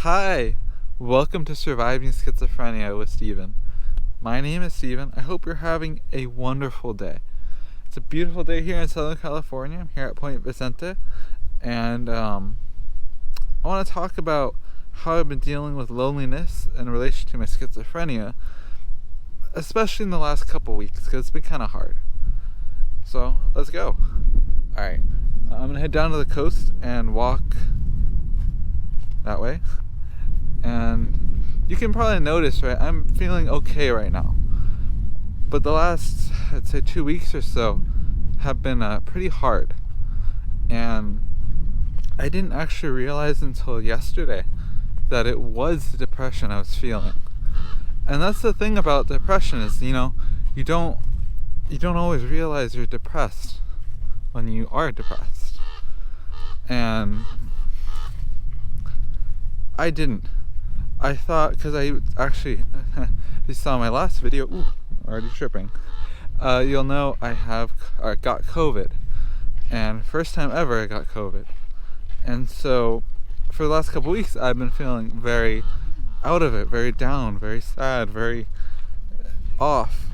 Hi, welcome to Surviving Schizophrenia with Steven. My name is Steven. I hope you're having a wonderful day. It's a beautiful day here in Southern California. I'm here at Point Vicente, and I want to talk about how I've been dealing with loneliness in relation to my schizophrenia, especially in the last couple weeks, because it's been kind of hard. So, let's go. Alright, I'm going to head down to the coast and walk that way. And you can probably notice, right, I'm feeling okay right now. But the last, I'd say 2 weeks or so have been pretty hard. And I didn't actually realize until yesterday that it was the depression I was feeling. And that's the thing about depression is, you don't always realize you're depressed when you are depressed. And I didn't. I thought, because I actually, if you saw my last video, already tripping, you'll know I got COVID. And first time ever I got COVID. And so, for the last couple weeks, I've been feeling very out of it, very down, very sad, very off.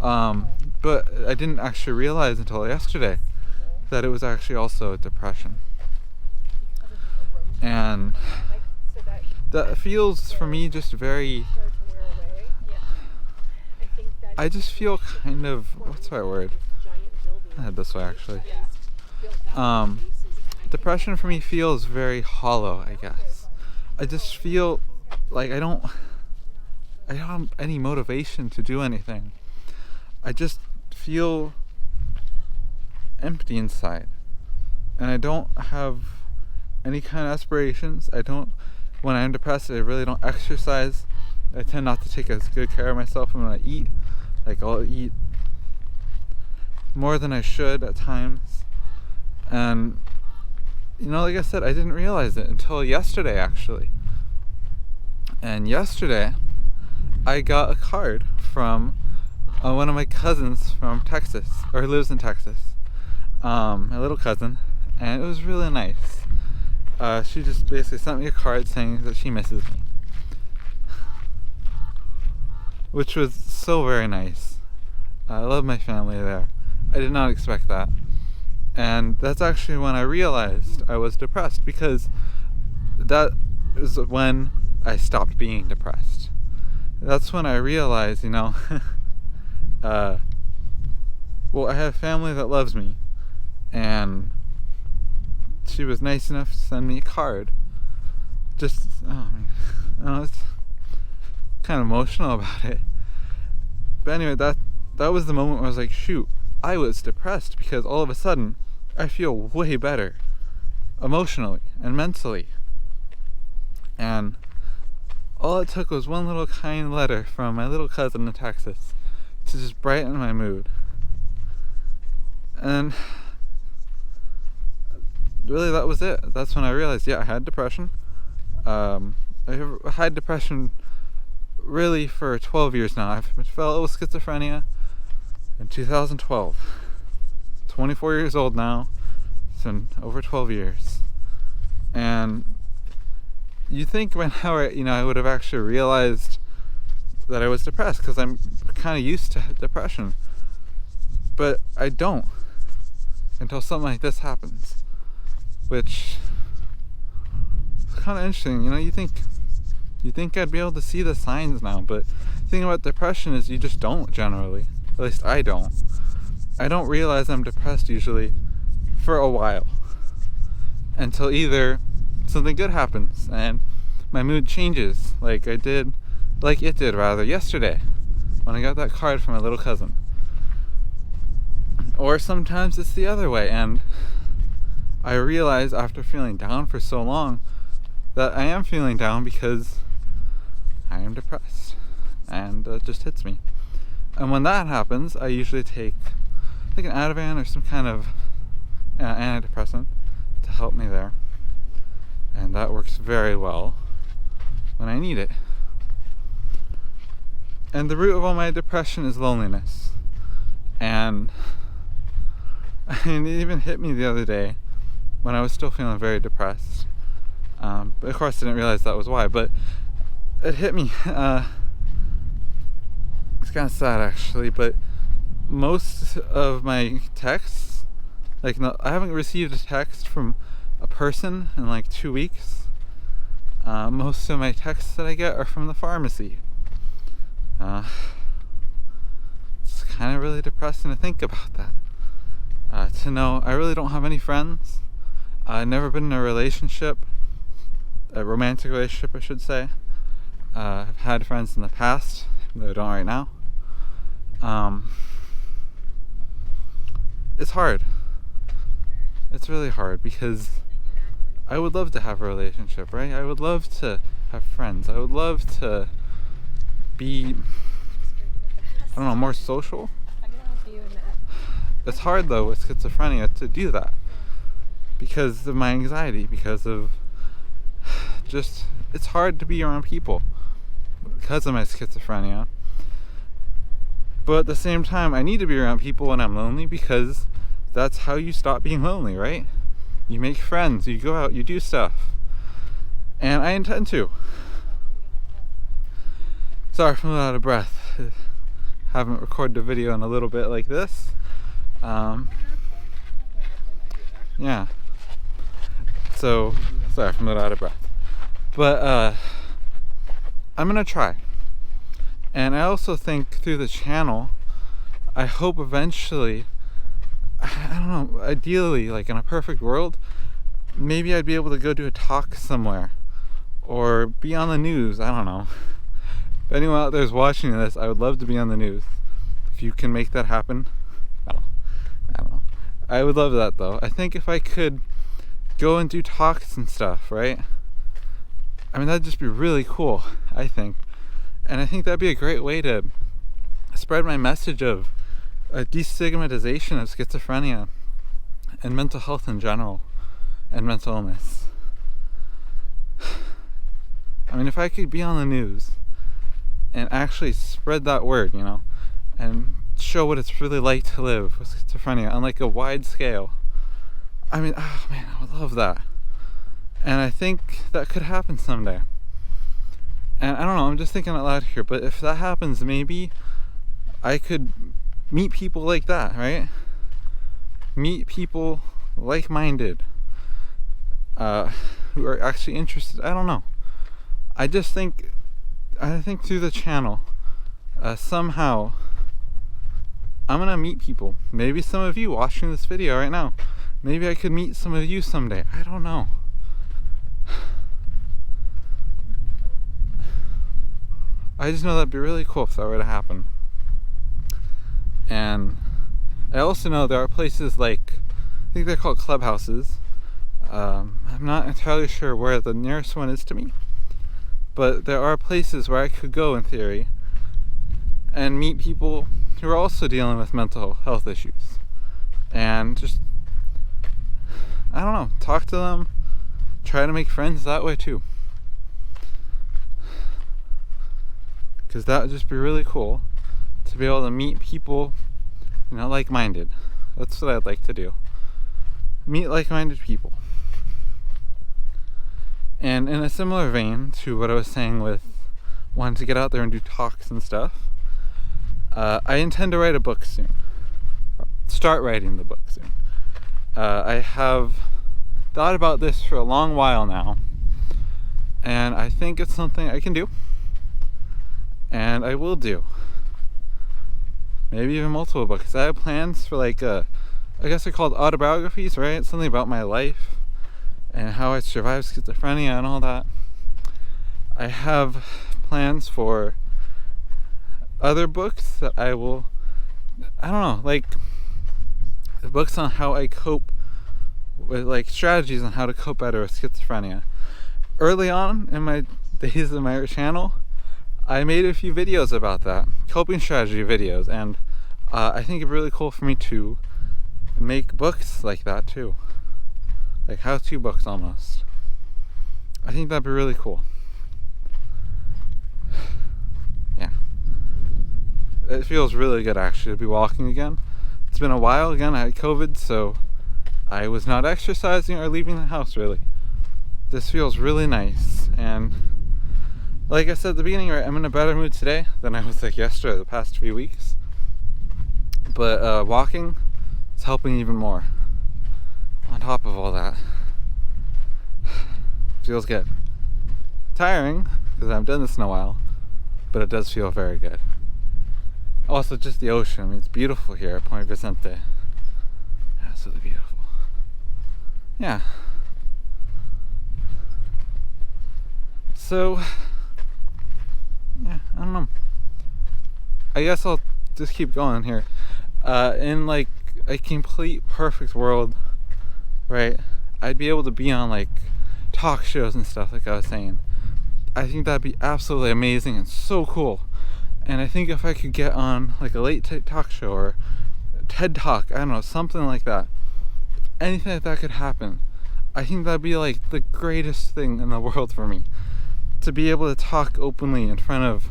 But I didn't actually realize until yesterday that it was actually also depression. And that feels for me just very, I just feel kind of, what's the right word? I had this way actually. Depression for me feels very hollow, I guess. I just feel like I don't have any motivation to do anything. I just feel empty inside. And I don't have any kind of aspirations. When I'm depressed, I really don't exercise. I tend not to take as good care of myself when I eat. Like, I'll eat more than I should at times. And, like I said, I didn't realize it until yesterday, actually. And yesterday, I got a card from one of my cousins from Texas, or who lives in Texas. My little cousin. And it was really nice. She just basically sent me a card saying that she misses me. Which was so very nice. I love my family there. I did not expect that. And that's actually when I realized I was depressed, because that is when I stopped being depressed. That's when I realized, well, I have family that loves me, and she was nice enough to send me a card. It's kind of emotional about it. But anyway, that was the moment where I was like, shoot, I was depressed, because all of a sudden I feel way better emotionally and mentally. And all it took was one little kind letter from my little cousin in Texas to just brighten my mood. And really, that was it. That's when I realized, I had depression. I had depression really for 12 years now. I fell ill with schizophrenia in 2012. 24 years old now. It's been over 12 years. And you think by now, I would have actually realized that I was depressed, because I'm kind of used to depression. But I don't until something like this happens. Which is kind of interesting. You think I'd be able to see the signs now, but the thing about depression is you just don't generally. At least I don't. I don't realize I'm depressed usually for a while, until either something good happens and my mood changes, like it did yesterday when I got that card from my little cousin. Or sometimes it's the other way, and I realize after feeling down for so long that I am feeling down because I am depressed, and it just hits me. And when that happens, I usually take like an Ativan or some kind of antidepressant to help me there, and that works very well when I need it. And the root of all my depression is loneliness. And it even hit me the other day when I was still feeling very depressed. But of course I didn't realize that was why, but it hit me. It's kind of sad actually, but most of my texts, like, no, I haven't received a text from a person in like 2 weeks. Most of my texts that I get are from the pharmacy. It's kind of really depressing to think about that. To know I really don't have any friends. I've never been in a relationship, a romantic relationship I should say. I've had friends in the past, but I don't right now. It's hard. It's really hard because I would love to have a relationship, right? I would love to have friends. I would love to be, I don't know, more social. It's hard though with schizophrenia to do that because of my anxiety, because of just, it's hard to be around people because of my schizophrenia. But at the same time, I need to be around people when I'm lonely because that's how you stop being lonely, right? You make friends, you go out, you do stuff. And I intend to. Sorry if I'm out of breath. Haven't recorded a video in a little bit like this. Yeah. So, sorry if I'm out of breath. But I'm gonna try. And I also think through the channel, I hope eventually, I don't know, ideally, like in a perfect world, maybe I'd be able to go do a talk somewhere or be on the news. I don't know. If anyone out there is watching this, I would love to be on the news. If you can make that happen, I don't know. I would love that though. I think if I could go and do talks and stuff, right? I mean, that'd just be really cool, I think. And I think that'd be a great way to spread my message of a destigmatization of schizophrenia and mental health in general and mental illness. I mean, if I could be on the news and actually spread that word, you know, and show what it's really like to live with schizophrenia on like a wide scale. I mean, oh man, I would love that. And I think that could happen someday. And I don't know, I'm just thinking out loud here, but if that happens, maybe I could meet people like that, right? Meet people like-minded, who are actually interested. I don't know. I think through the channel, somehow, I'm gonna meet people. Maybe some of you watching this video right now. Maybe I could meet some of you someday. I don't know. I just know that'd be really cool if that were to happen. And I also know there are places like, I think they're called clubhouses. I'm not entirely sure where the nearest one is to me, but there are places where I could go in theory and meet people who are also dealing with mental health issues. And just, I don't know, talk to them, try to make friends that way too. Because that would just be really cool to be able to meet people, you know, like-minded. That's what I'd like to do. Meet like-minded people. And in a similar vein to what I was saying with wanting to get out there and do talks and stuff, I intend to write a book soon. Start writing the book soon. I have thought about this for a long while now, and I think it's something I can do. And I will do. Maybe even multiple books. I have plans for like I guess they're called autobiographies, right? Something about my life and how I survived schizophrenia and all that. I have plans for other books that I don't know, like books on how I cope with, like, strategies on how to cope better with schizophrenia. Early on in my days of my channel, I made a few videos about that, coping strategy videos, and I think it'd be really cool for me to make books like that too. Like how-to books almost. I think that'd be really cool. Yeah. It feels really good actually to be walking again. It's been a while again. I had COVID, so I was not exercising or leaving the house really. this feels really nice. And like I said at the beginning, right, I'm in a better mood today than I was like yesterday, the past 3 weeks. But walking is helping even more. On top of all that, feels good. Tiring because I haven't done this in a while, but it does feel very good. Also, just the ocean. I mean, it's beautiful here at Point Vicente. Absolutely beautiful. Yeah. So, yeah, I don't know. I guess I'll just keep going here. In like a complete perfect world, right, I'd be able to be on like talk shows and stuff, like I was saying. I think that'd be absolutely amazing and so cool. And I think if I could get on like a late talk show or TED Talk, I don't know, something like that, anything like that could happen, I think that'd be like the greatest thing in the world for me. To be able to talk openly in front of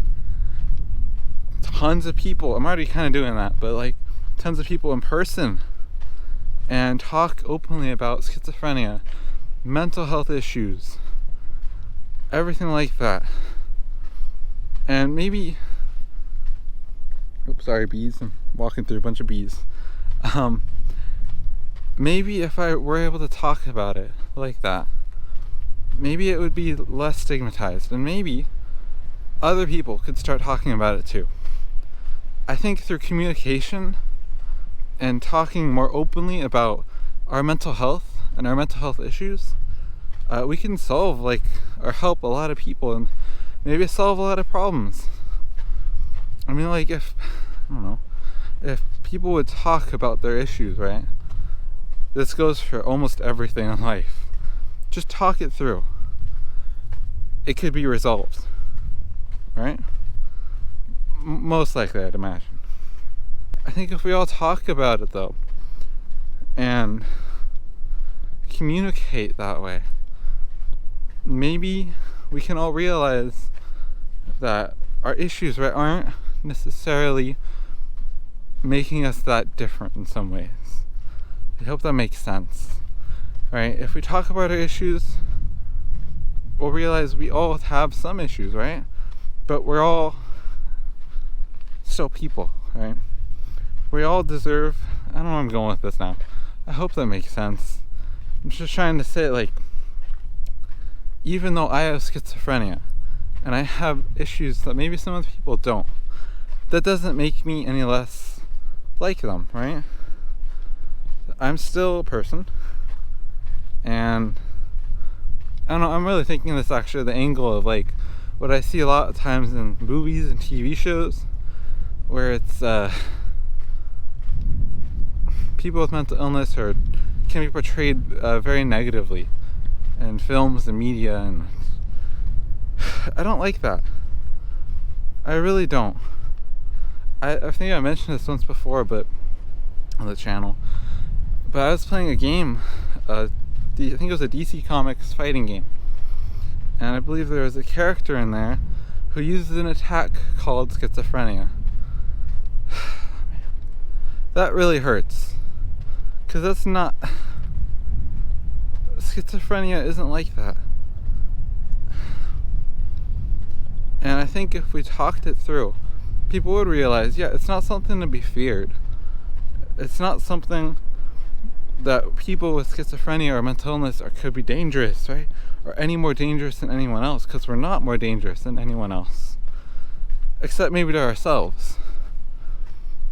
tons of people. I'm already kind of doing that, but like tons of people in person, and talk openly about schizophrenia, mental health issues, everything like that. And maybe, oops, sorry, bees. I'm walking through a bunch of bees. Maybe if I were able to talk about it like that, maybe it would be less stigmatized, and maybe other people could start talking about it too. I think through communication and talking more openly about our mental health and our mental health issues, we can solve like, or help a lot of people, and maybe solve a lot of problems. I mean, like, if, I don't know, if people would talk about their issues, right? This goes for almost everything in life. Just talk it through. It could be resolved, right? Most likely, I'd imagine. I think if we all talk about it though, and communicate that way, maybe we can all realize that our issues, right, aren't necessarily making us that different in some ways. I hope that makes sense, right? If we talk about our issues, we'll realize we all have some issues, right? But we're all still people, right? We all deserve, I don't know where I'm going with this now. I hope that makes sense. I'm just trying to say, like, even though I have schizophrenia and I have issues that maybe some other people don't, that doesn't make me any less like them, right? I'm still a person, and I don't know, I'm really thinking this actually, the angle of like what I see a lot of times in movies and TV shows, where it's people with mental illness can be portrayed very negatively in films and media, and I don't like that. I really don't. I think I mentioned this once before, but on the channel. But I was playing a game, I think it was a DC Comics fighting game, and I believe there was a character in there who uses an attack called schizophrenia. That really hurts, because that's not, schizophrenia isn't like that. And I think if we talked it through, people would realize, yeah, it's not something to be feared. It's not something that people with schizophrenia or mental illness could be dangerous, right? Or any more dangerous than anyone else, because we're not more dangerous than anyone else. Except maybe to ourselves.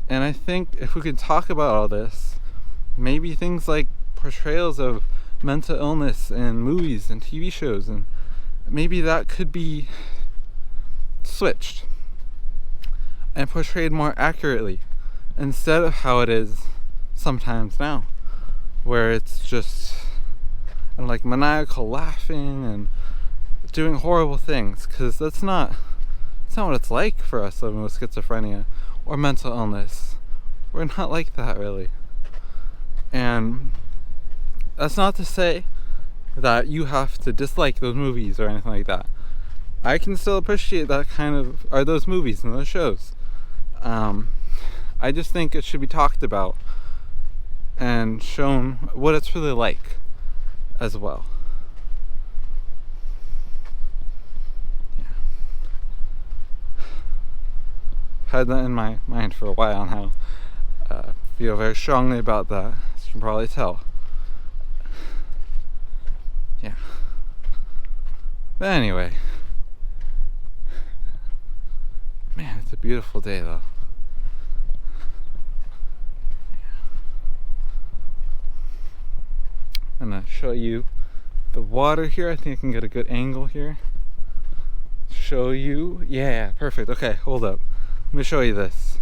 And I think if we could talk about all this, maybe things like portrayals of mental illness in movies and TV shows, and maybe that could be switched and portrayed more accurately, instead of how it is sometimes now, where it's just like maniacal laughing and doing horrible things, because that's not what it's like for us living with schizophrenia or mental illness. We're not like that, really. And that's not to say that you have to dislike those movies or anything like that. I can still appreciate that kind of, or those movies and those shows. I just think it should be talked about and shown what it's really like as well. had that in my mind for a while now. Feel very strongly about that, as you can probably tell. Yeah. But anyway, man, it's a beautiful day though. I'm gonna show you the water here. I think I can get a good angle here. Show you. Yeah, perfect. Okay, hold up. Let me show you this.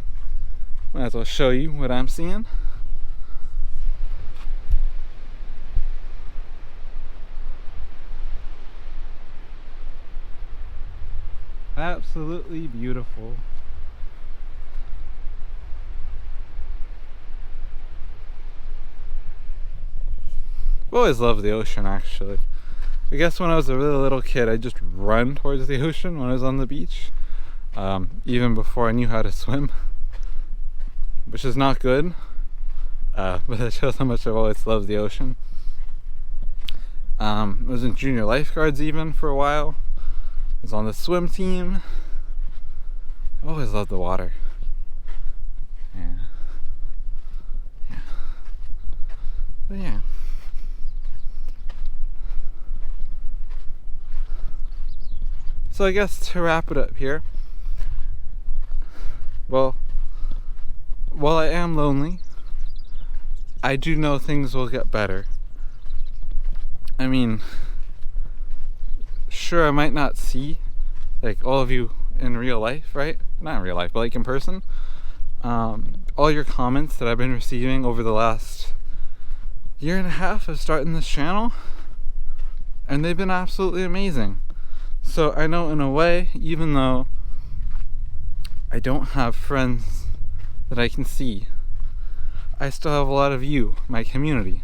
Might as well show you what I'm seeing. Absolutely beautiful. I've always loved the ocean, actually. I guess when I was a really little kid, I'd just run towards the ocean when I was on the beach, even before I knew how to swim, which is not good, but it shows how much I've always loved the ocean. I was in junior lifeguards even for a while. I was on the swim team. I've always loved the water. Yeah. But yeah. So I guess to wrap it up here, well, while I am lonely, I do know things will get better. I mean, sure, I might not see like all of you in real life, right? Not in real life, but like in person. All your comments that I've been receiving over the last year and a half of starting this channel, and they've been absolutely amazing. So I know in a way, even though I don't have friends that I can see, I still have a lot of you, my community,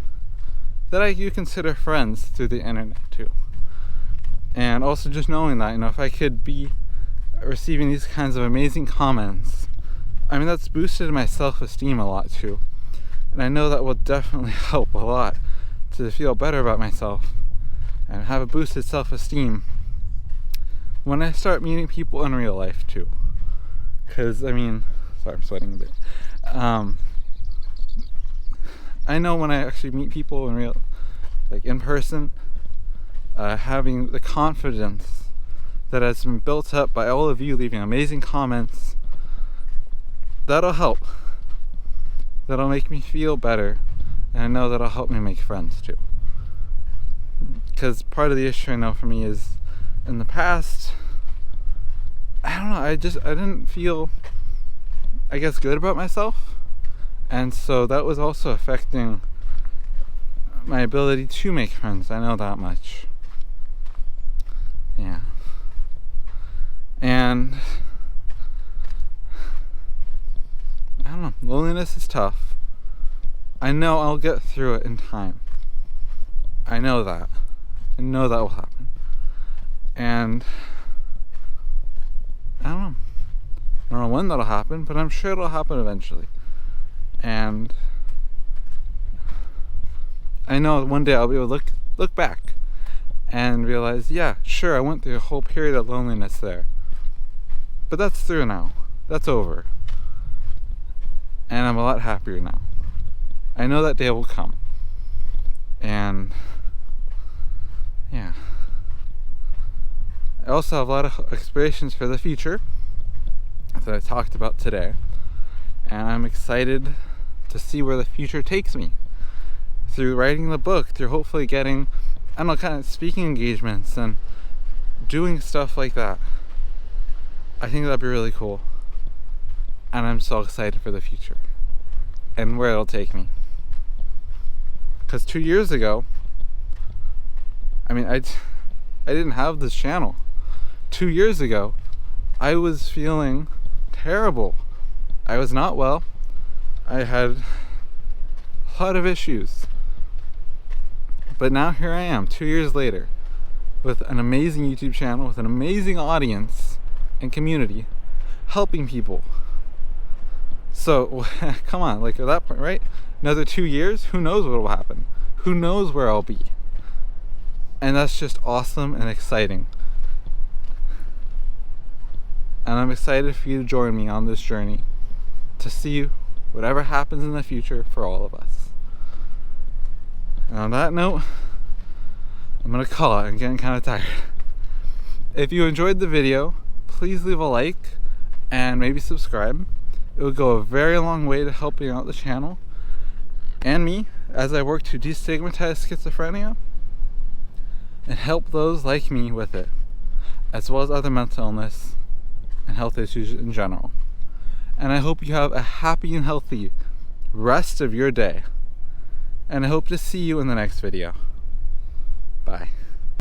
that I do consider friends through the internet too. And also just knowing that, if I could be receiving these kinds of amazing comments, I mean, that's boosted my self-esteem a lot too. And I know that will definitely help a lot to feel better about myself and have a boosted self-esteem when I start meeting people in real life too. Because, sorry, I'm sweating a bit. I know when I actually meet people in person, having the confidence that has been built up by all of you leaving amazing comments, that'll help. That'll make me feel better, and I know that'll help me make friends too. Because part of the issue I know for me is, in the past, I don't know, I didn't feel, good about myself, and so that was also affecting my ability to make friends. I know that much. Yeah. And I don't know, loneliness is tough. I know I'll get through it in time. I know that. I know that will happen. And I don't know when that'll happen, but I'm sure it'll happen eventually. And I know one day I'll be able to look back and realize, yeah, sure, I went through a whole period of loneliness there. But that's through now. That's over. And I'm a lot happier now. I know that day will come. And yeah. I also have a lot of aspirations for the future that I talked about today. And I'm excited to see where the future takes me. Through writing the book, through hopefully getting, kind of speaking engagements and doing stuff like that. I think that'd be really cool. And I'm so excited for the future and where it'll take me. Because 2 years ago, I didn't have this channel. 2 years ago, I was feeling terrible. I was not well. I had a lot of issues. But now here I am, 2 years later, with an amazing YouTube channel, with an amazing audience and community, helping people. So, come on, at that point, right? Another 2 years, who knows what will happen? Who knows where I'll be? And that's just awesome and exciting. and I'm excited for you to join me on this journey to see whatever happens in the future for all of us. And on that note, I'm gonna call it. I'm getting kind of tired. If you enjoyed the video, please leave a like and maybe subscribe. It would go a very long way to helping out the channel and me as I work to destigmatize schizophrenia and help those like me with it, as well as other mental illness and health issues in general. And I hope you have a happy and healthy rest of your day. And I hope to see you in the next video. Bye.